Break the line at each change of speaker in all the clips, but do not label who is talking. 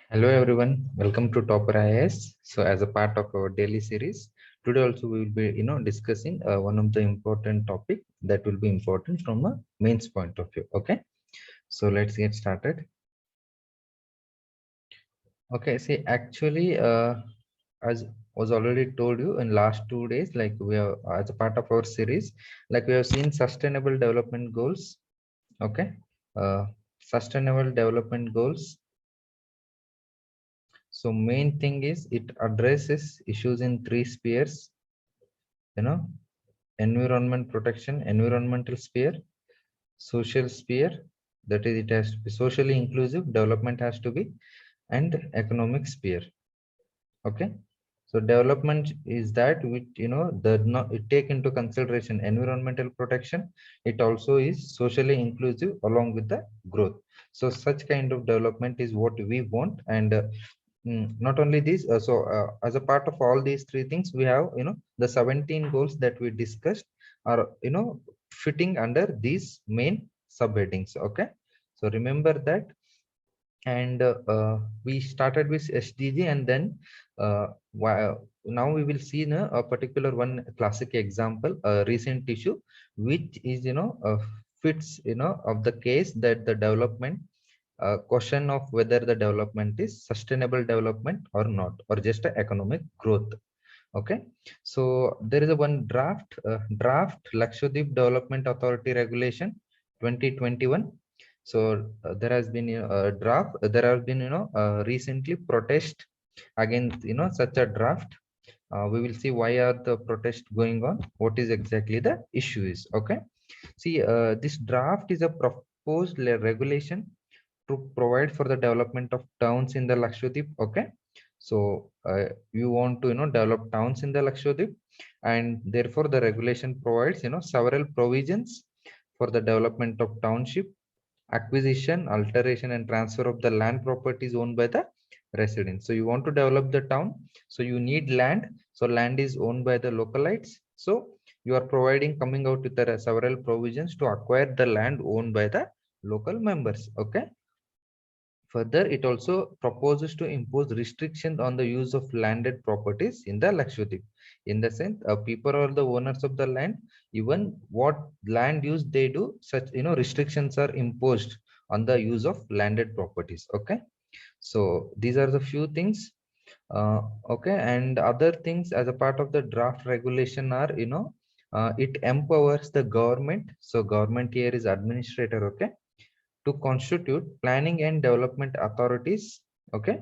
Hello everyone, welcome to Topper IAS. So as a part of our daily series, today also we will be discussing one of the important topic that will be important from a mains point of view. Okay, so let's get started. Okay, see actually as was already told you in last 2 days, like we are as a part of our series, like we have seen sustainable development goals. Okay, sustainable development goals. So main thing is it addresses issues in three spheres, you know, environment protection, environmental sphere, social sphere, that is it has to be socially inclusive, development has to be, and economic sphere. Okay. So development is that which does not it take into consideration environmental protection. It also is socially inclusive along with the growth. So such kind of development is what we want, and not only this, as a part of all these three things, we have the 17 goals that we discussed are fitting under these main subheadings. Okay, so remember that. And we started with SDG, and then now we will see a particular one classic example, a recent issue, which is fits of the case that the development question of whether the development is sustainable development or not, or just a economic growth. Okay, so there is a one draft Lakshadweep Development Authority Regulation 2021. So there has been a draft. There has been recently protest against such a draft. We will see why are the protests going on. What is exactly the issue is. Okay, see, this draft is a proposed regulation to provide for the development of towns in the Lakshadweep. Okay, so you want to develop towns in the Lakshadweep, and therefore the regulation provides several provisions for the development of township, acquisition, alteration, and transfer of the land properties owned by the residents. So you want to develop the town, so you need land. So land is owned by the localites. So you are providing coming out with the several provisions to acquire the land owned by the local members. Okay. Further, it also proposes to impose restrictions on the use of landed properties in the Lakshadweep. In the sense, people are the owners of the land. Even what land use they do, such restrictions are imposed on the use of landed properties. Okay, so these are the few things. Okay, and other things as a part of the draft regulation are it empowers the government. So government here is administrator. Okay, to constitute planning and development authorities. Okay,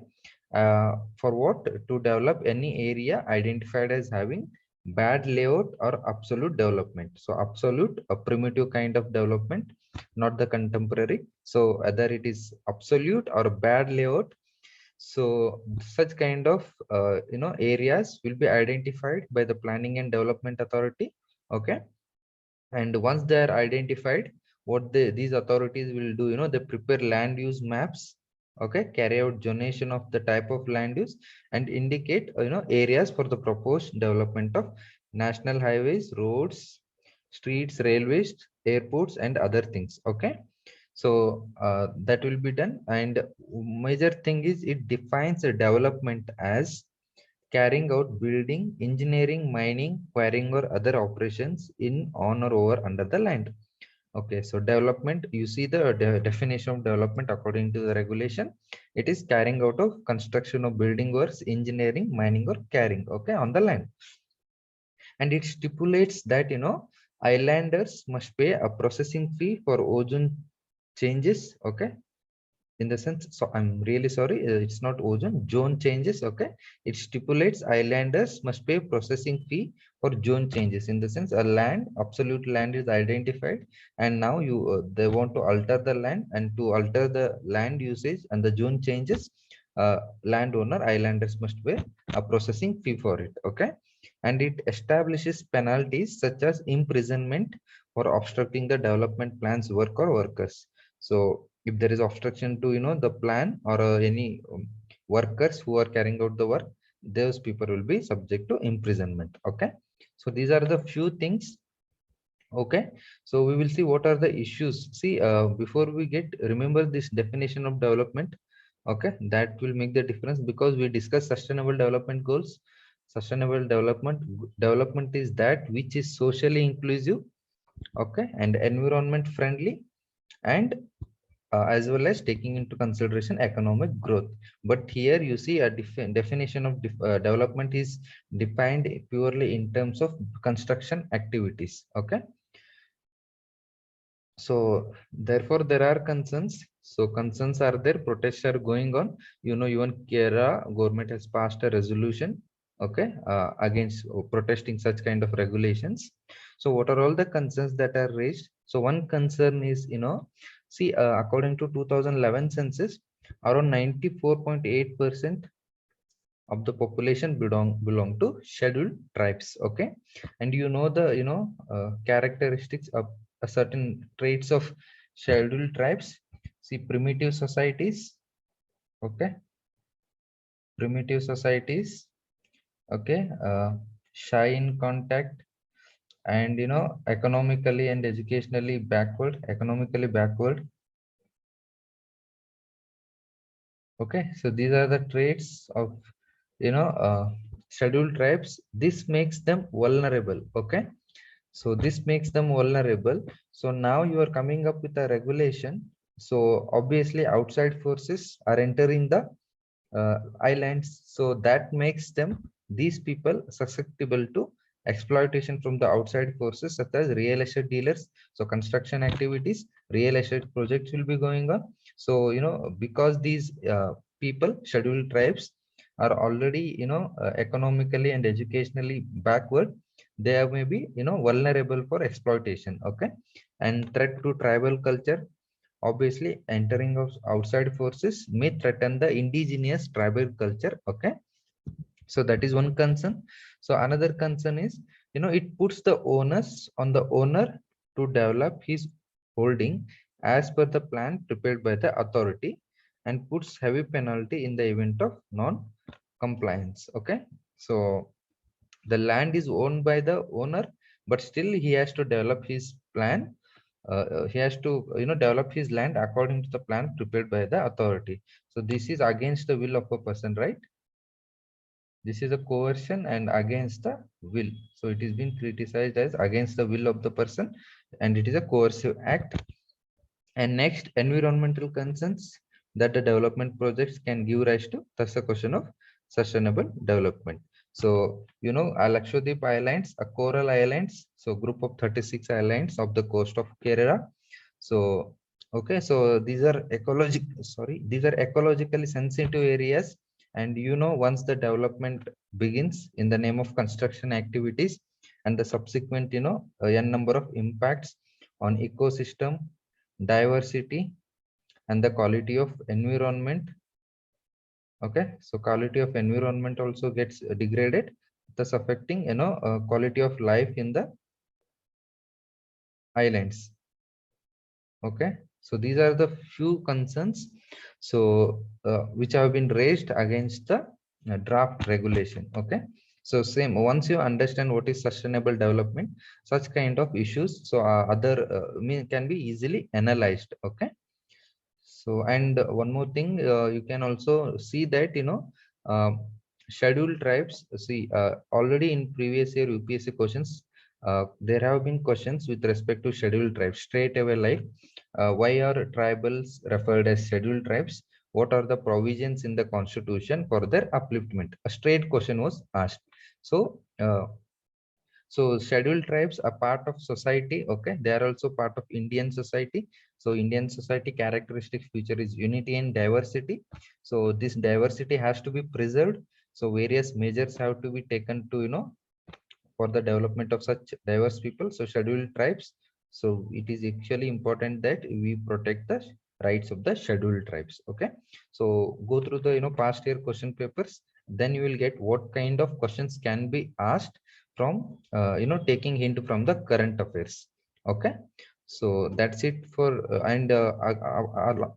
for what? To develop any area identified as having bad layout or absolute development. So absolute, a primitive kind of development, not the contemporary. So whether it is absolute or bad layout, so such kind of areas will be identified by the planning and development authority. Okay, and once they are identified, what these authorities will do, they prepare land use maps. Okay, carry out zonation of the type of land use, and indicate areas for the proposed development of national highways, roads, streets, railways, airports, and other things. Okay, so that will be done. And major thing is it defines a development as carrying out building, engineering, mining, quarrying, or other operations in, on, or over under the land. Okay, so development, you see the definition of development according to the regulation. It is carrying out of construction of building works, engineering, mining, or carrying, okay, on the land. And it stipulates that islanders must pay a processing fee for ozone changes. Okay, in the sense, so I'm really sorry, it's not ozone, zone changes. Okay, it stipulates islanders must pay processing fee for zone changes. In the sense, a land, absolute land is identified, and now you they want to alter the land, and to alter the land usage and the zone changes, landowner, islanders must pay a processing fee for it. Okay, and it establishes penalties such as imprisonment for obstructing the development plans, work, or workers. So if there is obstruction to the plan, or any workers who are carrying out the work, those people will be subject to imprisonment. Okay, so these are the few things. Okay, so we will see what are the issues. See, before we get, remember this definition of development. Okay, that will make the difference, because we discuss sustainable development goals. Sustainable development is that which is socially inclusive, okay, and environment friendly, and as well as taking into consideration economic growth. But here you see a definition of development is defined purely in terms of construction activities. Okay, so therefore there are concerns. So concerns are there, protests are going on. You know, even Kerala government has passed a resolution, okay, against protesting such kind of regulations. So what are all the concerns that are raised? So one concern is, you know, see, according to 2011 census, around 94.8% of the population belong to scheduled tribes. Okay, and you know the, you know, characteristics of a certain traits of scheduled tribes. See, primitive societies. Okay, primitive societies. Okay, shy in contact, and you know, economically and educationally backward. Economically backward. Okay, so these are the traits of, you know, scheduled tribes. This makes them vulnerable. Okay, so this makes them vulnerable. So now you are coming up with a regulation. So obviously outside forces are entering the islands, so that makes them, these people, susceptible to exploitation from the outside forces, such as real estate dealers. So construction activities, real estate projects will be going on. So you know, because these people, scheduled tribes, are already, you know, economically and educationally backward, they may be, you know, vulnerable for exploitation. Okay, and threat to tribal culture. Obviously, entering of outside forces may threaten the indigenous tribal culture. Okay, so that is one concern. So another concern is, you know, it puts the onus on the owner to develop his holding as per the plan prepared by the authority, and puts heavy penalty in the event of non-compliance. Okay, so the land is owned by the owner, but still he has to develop his plan. He has to, you know, develop his land according to the plan prepared by the authority. So this is against the will of a person, right? This is a coercion and against the will. So it is being criticized as against the will of the person, and it is a coercive act. And next, environmental concerns that the development projects can give rise to. That's the question of sustainable development. So, you know, Lakshadweep Islands, a coral islands, so group of 36 islands of the coast of Kerala. So, okay, so these are these are ecologically sensitive areas. And you know, once the development begins in the name of construction activities, and the subsequent, you know, n number of impacts on ecosystem, diversity, and the quality of environment. Okay, so quality of environment also gets degraded, thus affecting, you know, quality of life in the islands. Okay, so these are the few concerns, so which have been raised against the draft regulation. Okay, so same, once you understand what is sustainable development, such kind of issues, so other can be easily analyzed. Okay, so, and one more thing, you can also see that, you know, scheduled tribes, see, already in previous year UPSC questions, there have been questions with respect to scheduled tribes straight away, like why are tribals referred as scheduled tribes? What are the provisions in the constitution for their upliftment? A straight question was asked. So so scheduled tribes are part of society. Okay, they are also part of Indian society. So Indian society characteristic feature is unity and diversity. So this diversity has to be preserved. So various measures have to be taken to, you know, for the development of such diverse people. So scheduled tribes. So it is actually important that we protect the rights of the scheduled tribes. Okay, so go through the, you know, past year question papers, then you will get what kind of questions can be asked from, you know, taking hint from the current affairs. Okay, so that's it for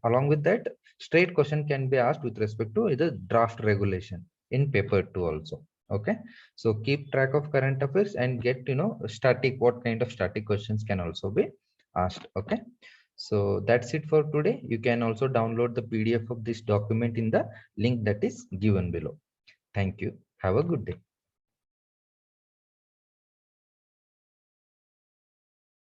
along with that, straight question can be asked with respect to the draft regulation in paper 2 also. Okay, so keep track of current affairs and get, you know, static, what kind of static questions can also be asked. Okay, So that's it for today. You can also download the PDF of this document in the link that is given below. Thank you. Have a good day.